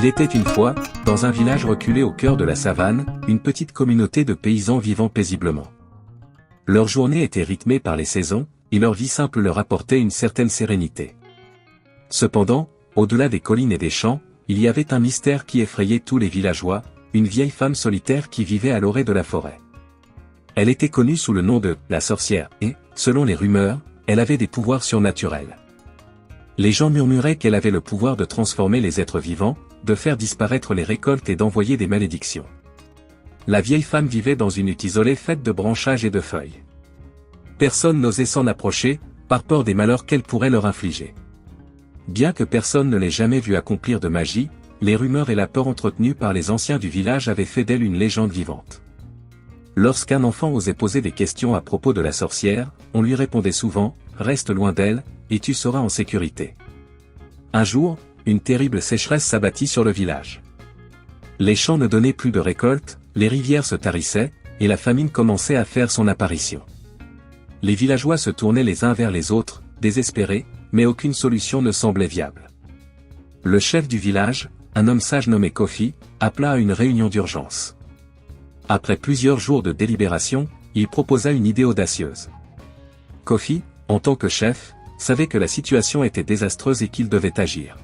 Il était une fois, dans un village reculé au cœur de la savane, une petite communauté de paysans vivant paisiblement. Leur journée était rythmée par les saisons, et leur vie simple leur apportait une certaine sérénité. Cependant, au-delà des collines et des champs, il y avait un mystère qui effrayait tous les villageois, une vieille femme solitaire qui vivait à l'orée de la forêt. Elle était connue sous le nom de « la sorcière » et, selon les rumeurs, elle avait des pouvoirs surnaturels. Les gens murmuraient qu'elle avait le pouvoir de transformer les êtres vivants, de faire disparaître les récoltes et d'envoyer des malédictions. La vieille femme vivait dans une hutte isolée faite de branchages et de feuilles. Personne n'osait s'en approcher, par peur des malheurs qu'elle pourrait leur infliger. Bien que personne ne l'ait jamais vue accomplir de magie, les rumeurs et la peur entretenues par les anciens du village avaient fait d'elle une légende vivante. Lorsqu'un enfant osait poser des questions à propos de la sorcière, on lui répondait souvent « Reste loin d'elle, et tu seras en sécurité ». Un jour, une terrible sécheresse s'abattit sur le village. Les champs ne donnaient plus de récolte, les rivières se tarissaient, et la famine commençait à faire son apparition. Les villageois se tournaient les uns vers les autres, désespérés, mais aucune solution ne semblait viable. Le chef du village, un homme sage nommé Kofi, appela à une réunion d'urgence. Après plusieurs jours de délibération, il proposa une idée audacieuse. Kofi, en tant que chef, savait que la situation était désastreuse et qu'il devait agir.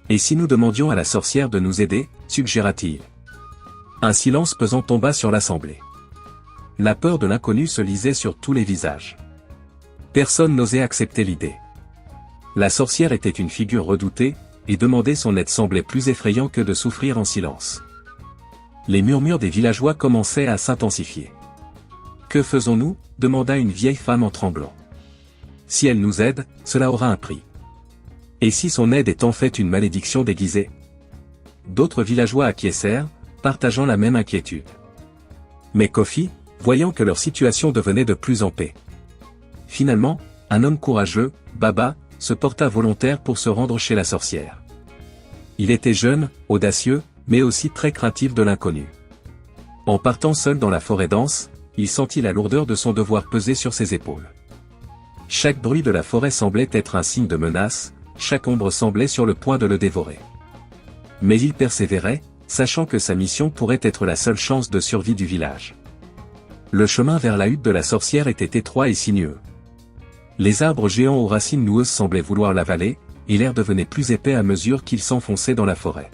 « Et si nous demandions à la sorcière de nous aider » suggéra-t-il. Un silence pesant tomba sur l'assemblée. La peur de l'inconnu se lisait sur tous les visages. Personne n'osait accepter l'idée. La sorcière était une figure redoutée, et demander son aide semblait plus effrayant que de souffrir en silence. Les murmures des villageois commençaient à s'intensifier. « Que faisons-nous » demanda une vieille femme en tremblant. « Si elle nous aide, cela aura un prix. Et si son aide est en fait une malédiction déguisée ?» D'autres villageois acquiescèrent, partageant la même inquiétude. Mais Kofi, voyant que leur situation devenait de plus en pis. Finalement, un homme courageux, Baba, se porta volontaire pour se rendre chez la sorcière. Il était jeune, audacieux, mais aussi très craintif de l'inconnu. En partant seul dans la forêt dense, il sentit la lourdeur de son devoir peser sur ses épaules. Chaque bruit de la forêt semblait être un signe de menace, chaque ombre semblait sur le point de le dévorer. Mais il persévérait, sachant que sa mission pourrait être la seule chance de survie du village. Le chemin vers la hutte de la sorcière était étroit et sinueux. Les arbres géants aux racines noueuses semblaient vouloir l'avaler, et l'air devenait plus épais à mesure qu'il s'enfonçait dans la forêt.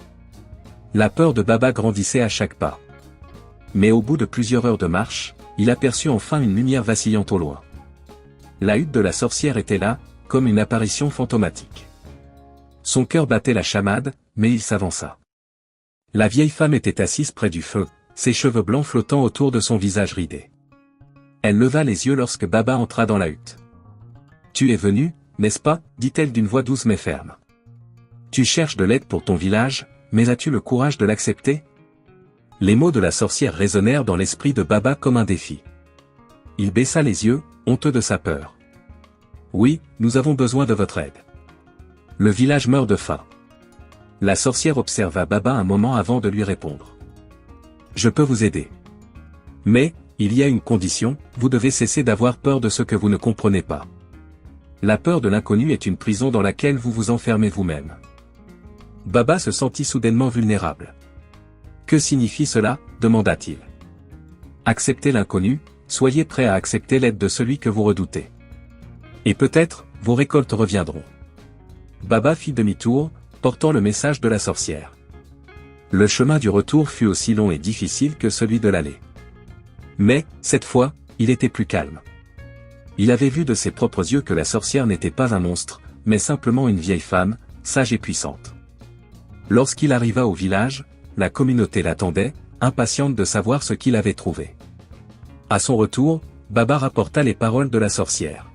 La peur de Baba grandissait à chaque pas. Mais au bout de plusieurs heures de marche, il aperçut enfin une lumière vacillante au loin. La hutte de la sorcière était là, comme une apparition fantomatique. Son cœur battait la chamade, mais il s'avança. La vieille femme était assise près du feu, ses cheveux blancs flottant autour de son visage ridé. Elle leva les yeux lorsque Baba entra dans la hutte. « Tu es venu, n'est-ce pas » dit-elle d'une voix douce mais ferme. « Tu cherches de l'aide pour ton village, mais as-tu le courage de l'accepter » Les mots de la sorcière résonnèrent dans l'esprit de Baba comme un défi. Il baissa les yeux, honteux de sa peur. « Oui, nous avons besoin de votre aide. Le village meurt de faim. » La sorcière observa Baba un moment avant de lui répondre. « Je peux vous aider. Mais, il y a une condition, vous devez cesser d'avoir peur de ce que vous ne comprenez pas. La peur de l'inconnu est une prison dans laquelle vous vous enfermez vous-même. » Baba se sentit soudainement vulnérable. « Que signifie cela » demanda-t-il. « Acceptez l'inconnu, soyez prêt à accepter l'aide de celui que vous redoutez. Et peut-être, vos récoltes reviendront. » Baba fit demi-tour, portant le message de la sorcière. Le chemin du retour fut aussi long et difficile que celui de l'aller. Mais, cette fois, il était plus calme. Il avait vu de ses propres yeux que la sorcière n'était pas un monstre, mais simplement une vieille femme, sage et puissante. Lorsqu'il arriva au village, la communauté l'attendait, impatiente de savoir ce qu'il avait trouvé. À son retour, Baba rapporta les paroles de la sorcière.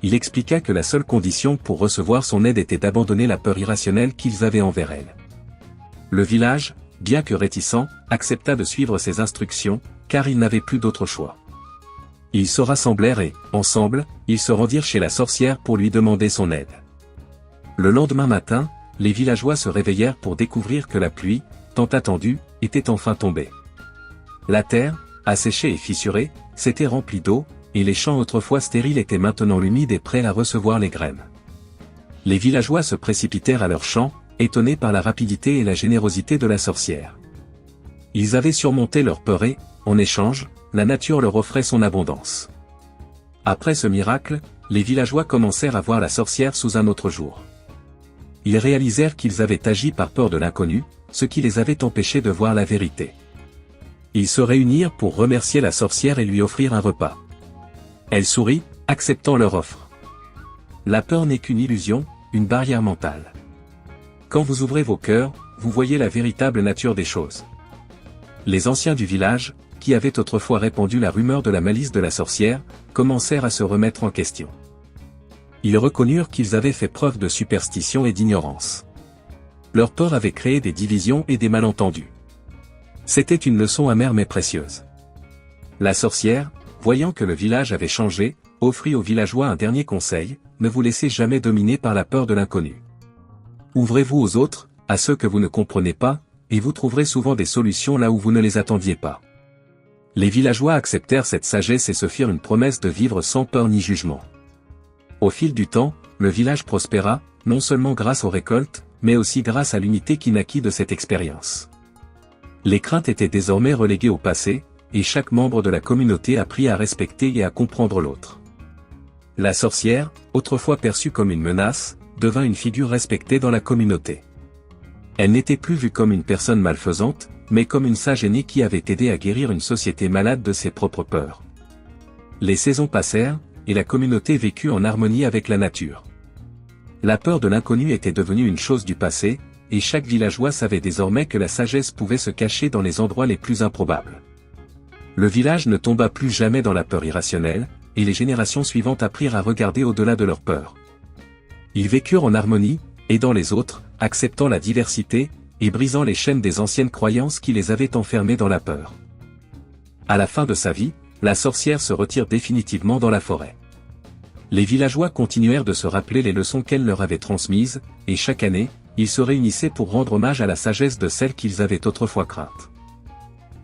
Il expliqua que la seule condition pour recevoir son aide était d'abandonner la peur irrationnelle qu'ils avaient envers elle. Le village, bien que réticent, accepta de suivre ses instructions, car il n'avait plus d'autre choix. Ils se rassemblèrent et, ensemble, ils se rendirent chez la sorcière pour lui demander son aide. Le lendemain matin, les villageois se réveillèrent pour découvrir que la pluie, tant attendue, était enfin tombée. La terre, asséchée et fissurée, s'était remplie d'eau, et les champs autrefois stériles étaient maintenant humides et prêts à recevoir les graines. Les villageois se précipitèrent à leurs champs, étonnés par la rapidité et la générosité de la sorcière. Ils avaient surmonté leur peur et, en échange, la nature leur offrait son abondance. Après ce miracle, les villageois commencèrent à voir la sorcière sous un autre jour. Ils réalisèrent qu'ils avaient agi par peur de l'inconnu, ce qui les avait empêchés de voir la vérité. Ils se réunirent pour remercier la sorcière et lui offrir un repas. Elle sourit, acceptant leur offre. La peur n'est qu'une illusion, une barrière mentale. Quand vous ouvrez vos cœurs, vous voyez la véritable nature des choses. Les anciens du village, qui avaient autrefois répandu la rumeur de la malice de la sorcière, commencèrent à se remettre en question. Ils reconnurent qu'ils avaient fait preuve de superstition et d'ignorance. Leur peur avait créé des divisions et des malentendus. C'était une leçon amère mais précieuse. La sorcière, voyant que le village avait changé, offrit aux villageois un dernier conseil: ne vous laissez jamais dominer par la peur de l'inconnu. Ouvrez-vous aux autres, à ceux que vous ne comprenez pas, et vous trouverez souvent des solutions là où vous ne les attendiez pas. Les villageois acceptèrent cette sagesse et se firent une promesse de vivre sans peur ni jugement. Au fil du temps, le village prospéra, non seulement grâce aux récoltes, mais aussi grâce à l'unité qui naquit de cette expérience. Les craintes étaient désormais reléguées au passé, et chaque membre de la communauté apprit à respecter et à comprendre l'autre. La sorcière, autrefois perçue comme une menace, devint une figure respectée dans la communauté. Elle n'était plus vue comme une personne malfaisante, mais comme une sage aînée qui avait aidé à guérir une société malade de ses propres peurs. Les saisons passèrent, et la communauté vécut en harmonie avec la nature. La peur de l'inconnu était devenue une chose du passé, et chaque villageois savait désormais que la sagesse pouvait se cacher dans les endroits les plus improbables. Le village ne tomba plus jamais dans la peur irrationnelle, et les générations suivantes apprirent à regarder au-delà de leur peur. Ils vécurent en harmonie, aidant les autres, acceptant la diversité, et brisant les chaînes des anciennes croyances qui les avaient enfermés dans la peur. À la fin de sa vie, la sorcière se retire définitivement dans la forêt. Les villageois continuèrent de se rappeler les leçons qu'elle leur avait transmises, et chaque année, ils se réunissaient pour rendre hommage à la sagesse de celle qu'ils avaient autrefois crainte.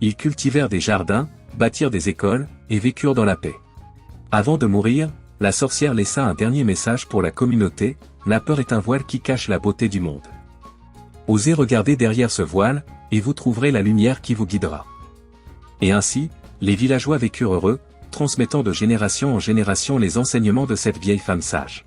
Ils cultivèrent des jardins, bâtirent des écoles, et vécurent dans la paix. Avant de mourir, la sorcière laissa un dernier message pour la communauté: la peur est un voile qui cache la beauté du monde. Osez regarder derrière ce voile, et vous trouverez la lumière qui vous guidera. Et ainsi, les villageois vécurent heureux, transmettant de génération en génération les enseignements de cette vieille femme sage.